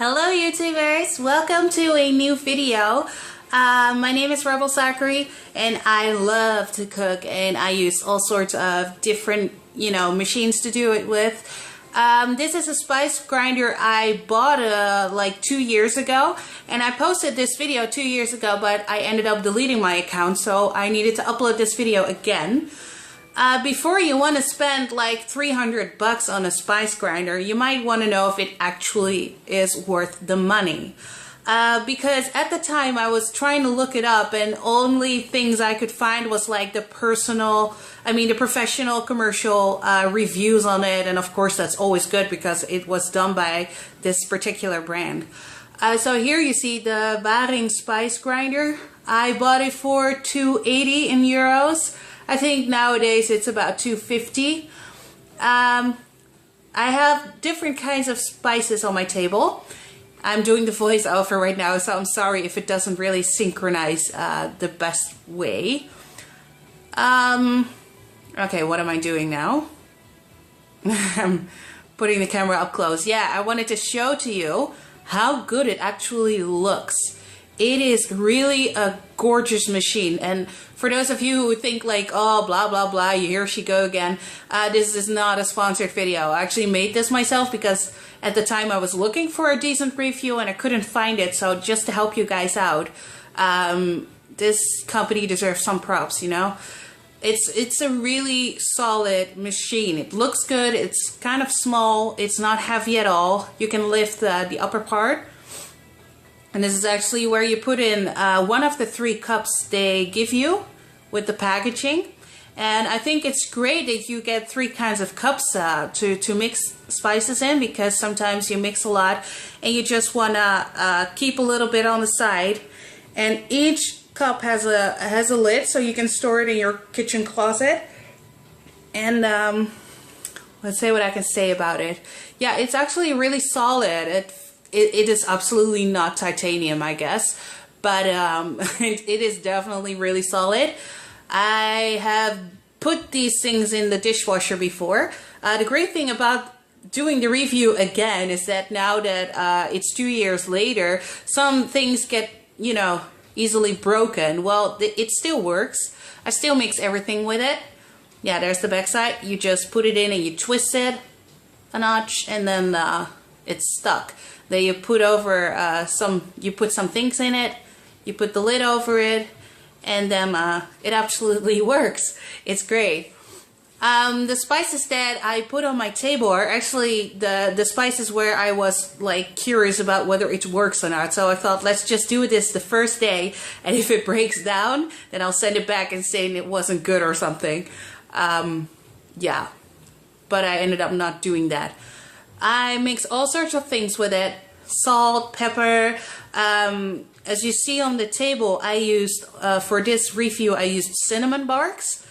Hello YouTubers, welcome to a new video. My name is Rebel Zachary and I love to cook and I use all sorts of different machines to do it with. This is a spice grinder I bought like 2 years ago, and I posted this video 2 years ago, but I ended up deleting my account, so I needed to upload this video again. Before you want to spend like $300 on a spice grinder, you might want to know if it actually is worth the money. Because at the time I was trying to look it up and only things I could find was like the professional commercial reviews on it, and of course that's always good because it was done by this particular brand. So here you see the Waring spice grinder. I bought it for €2.80 in euros. I think nowadays it's about $2.50. I have different kinds of spices on my table. I'm doing the voiceover right now, so I'm sorry if it doesn't really synchronize the best way. Okay, what am I doing now? I'm putting the camera up close. Yeah, I wanted to show to you how good it actually looks. It is really a gorgeous machine, and for those of you who think like, oh, blah blah blah, here she go again, this is not a sponsored video. I actually made this myself because at the time I was looking for a decent review and I couldn't find it, so just to help you guys out, this company deserves some props, you know. It's a really solid machine. It looks good, it's kind of small, it's not heavy at all. You can lift the upper part. And this is actually where you put in one of the 3 cups they give you with the packaging. And I think it's great that you get 3 kinds of cups to mix spices in, because sometimes you mix a lot and you just want to keep a little bit on the side. And each cup has a lid, so you can store it in your kitchen closet. And let's say what I can say about it. Yeah, it's actually really solid. It is absolutely not titanium, I guess, but it is definitely really solid. I have put these things in the dishwasher before. The great thing about doing the review again is that now that it's 2 years later, some things get, easily broken. Well, it still works. I still mix everything with it. Yeah, there's the back side. You just put it in and you twist it a notch, and then it's stuck. Then you put over you put some things in it, you put the lid over it, and then it absolutely works. It's great. The spices that I put on my table are actually the spices where I was like curious about whether it works or not. So I thought, let's just do this the first day, and if it breaks down, then I'll send it back and say it wasn't good or something. Yeah, but I ended up not doing that. I mix all sorts of things with it. Salt, pepper. As you see on the table, I used, for this review, I used cinnamon barks.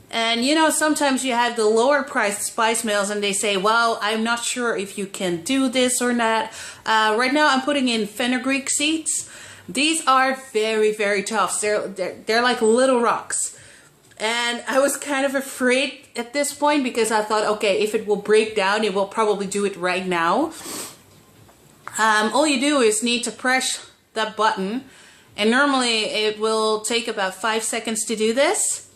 And sometimes you have the lower priced spice mills and they say, well, I'm not sure if you can do this or not. Right now I'm putting in fenugreek seeds. These are very, very tough. They're like little rocks. And I was kind of afraid at this point because I thought, okay, if it will break down, it will probably do it right now. All you do is need to press that button, and normally it will take about 5 seconds to do this.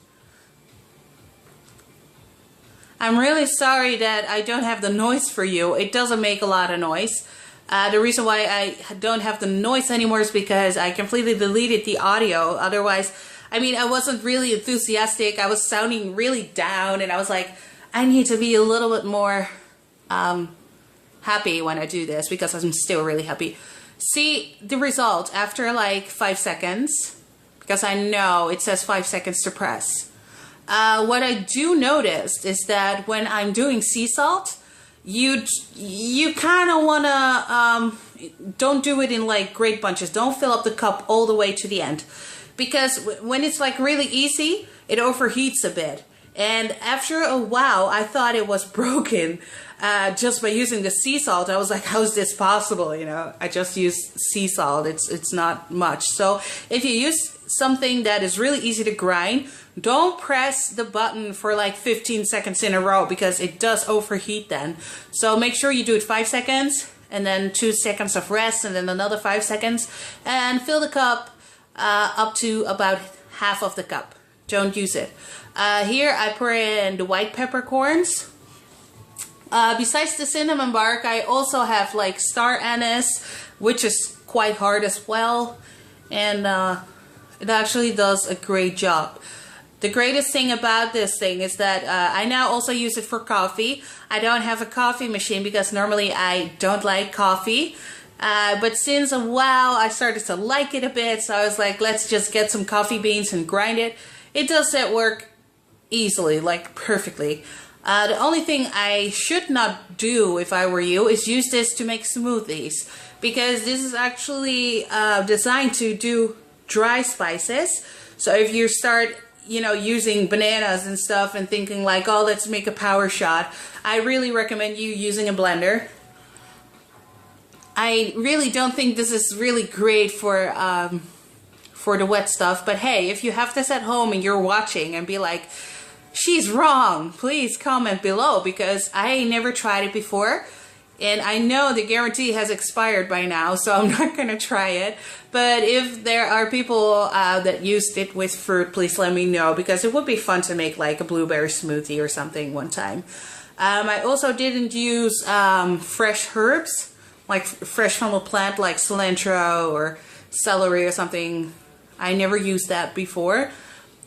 I'm really sorry that I don't have the noise for you. It doesn't make a lot of noise. The reason why I don't have the noise anymore is because I completely deleted the audio. Otherwise, I wasn't really enthusiastic. I was sounding really down, and I was like, I need to be a little bit more happy when I do this, because I'm still really happy. See the result after like 5 seconds, because I know it says 5 seconds to press. What I do notice is that when I'm doing sea salt, you kind of want to don't do it in like great bunches. Don't fill up the cup all the way to the end, because when it's like really easy, it overheats a bit. And after a while, I thought it was broken just by using the sea salt. I was like, how is this possible? I just use sea salt. It's not much. So if you use something that is really easy to grind, don't press the button for like 15 seconds in a row, because it does overheat then. So make sure you do it 5 seconds, and then 2 seconds of rest, and then another 5 seconds, and fill the cup up to about half of the cup. Don't use it. Here I pour in the white peppercorns. Besides the cinnamon bark, I also have like star anise, which is quite hard as well, and it actually does a great job. The greatest thing about this thing is that I now also use it for coffee. I don't have a coffee machine because normally I don't like coffee. But since a while I started to like it a bit, so I was like, let's just get some coffee beans and grind it. It does that work easily, like perfectly. The only thing I should not do if I were you is use this to make smoothies, because this is actually designed to do dry spices. So if you start, you know, using bananas and stuff and thinking like, oh, let's make a power shot, I really recommend you using a blender. I really don't think this is really great for the wet stuff, but hey, if you have this at home and you're watching and be like, she's wrong, please comment below, because I never tried it before. And I know the guarantee has expired by now, so I'm not going to try it. But if there are people that used it with fruit, please let me know, because it would be fun to make like a blueberry smoothie or something one time. I also didn't use fresh herbs, like fresh from a plant like cilantro or celery or something. I never used that before,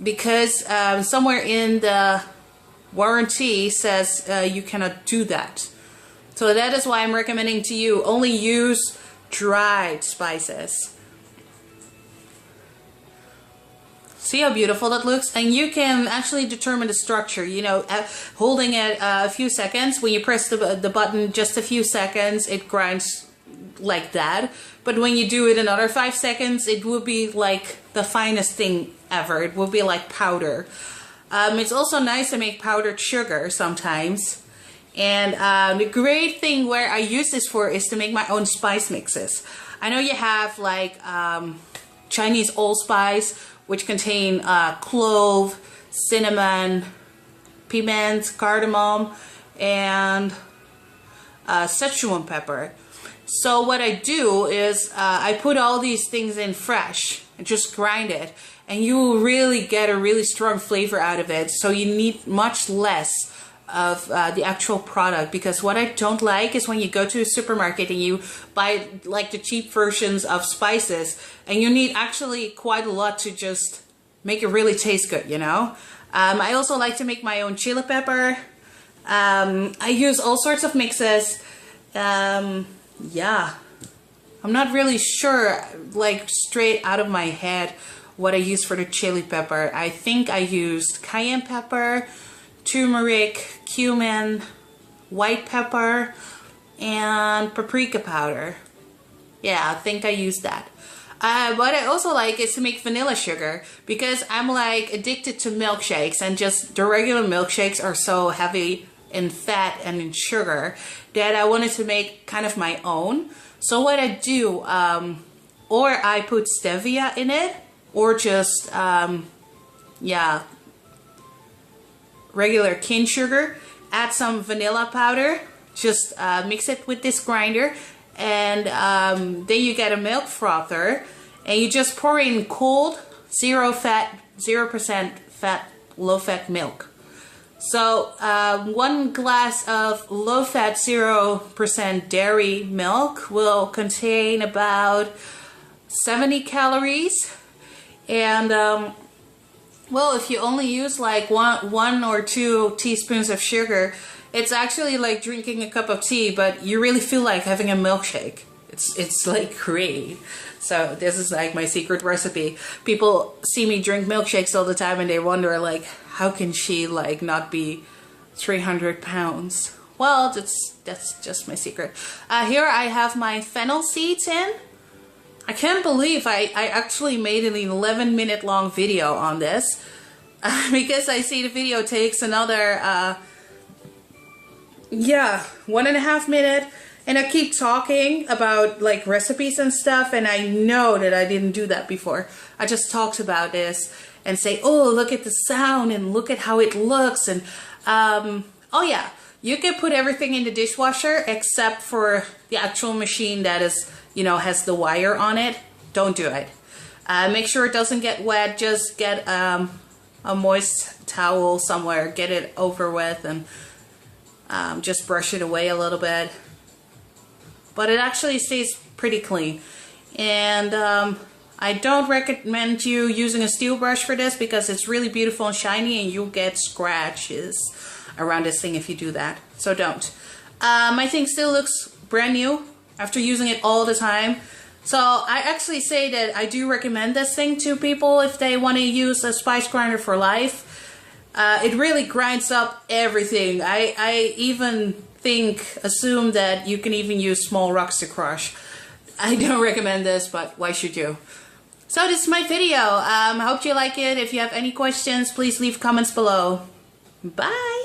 because somewhere in the warranty says you cannot do that. So that is why I'm recommending to you only use dried spices. See how beautiful that looks? And you can actually determine the structure, you know, holding it a few seconds. When you press the button just a few seconds, it grinds like that. But when you do it another 5 seconds, it will be like the finest thing ever. It will be like powder. It's also nice to make powdered sugar sometimes. And the great thing where I use this for is to make my own spice mixes. I know you have like Chinese allspice, which contain clove, cinnamon, piment, cardamom, and Szechuan pepper. So what I do is I put all these things in fresh and just grind it, and you will really get a really strong flavor out of it. So you need much less of the actual product, because what I don't like is when you go to a supermarket and you buy like the cheap versions of spices, and you need actually quite a lot to just make it really taste good, you know. I also like to make my own chili pepper. I use all sorts of mixes. Yeah, I'm not really sure, like straight out of my head, what I use for the chili pepper. I think I used cayenne pepper, turmeric, cumin, white pepper, and paprika powder. Yeah, I think I used that. What I also like is to make vanilla sugar, because I'm like addicted to milkshakes, and just the regular milkshakes are so heavy in fat and in sugar that I wanted to make kind of my own. So what I do, or I put stevia in it, or just, yeah, regular cane sugar, add some vanilla powder, just mix it with this grinder, and then you get a milk frother, and you just pour in cold, 0% fat, low-fat milk. So 1 glass of low-fat 0% dairy milk will contain about 70 calories, and well, if you only use like one or 2 teaspoons of sugar, it's actually like drinking a cup of tea, but you really feel like having a milkshake. It's like great. So this is like my secret recipe. People see me drink milkshakes all the time, and they wonder like, how can she like not be 300 pounds? Well, that's just my secret. Here I have my fennel seeds in. I can't believe I actually made an 11-minute long video on this, because I see the video takes another, yeah, 1.5 minutes, and I keep talking about like recipes and stuff, and I know that I didn't do that before. I just talked about this and say, oh, look at the sound and look at how it looks, and oh yeah, You can put everything in the dishwasher except for the actual machine that is, you know, has the wire on it. Don't do it. Make sure it doesn't get wet. Just get a moist towel somewhere, get it over with, and just brush it away a little bit. But it actually stays pretty clean. And I don't recommend you using a steel brush for this because it's really beautiful and shiny and you'll get scratches around this thing if you do that. So don't. My thing still looks brand new after using it all the time. So I actually say that I do recommend this thing to people if they want to use a spice grinder for life. It really grinds up everything. I even assume that you can even use small rocks to crush. I don't recommend this, but why should you? So this is my video. I hope you like it. If you have any questions, please leave comments below. Bye!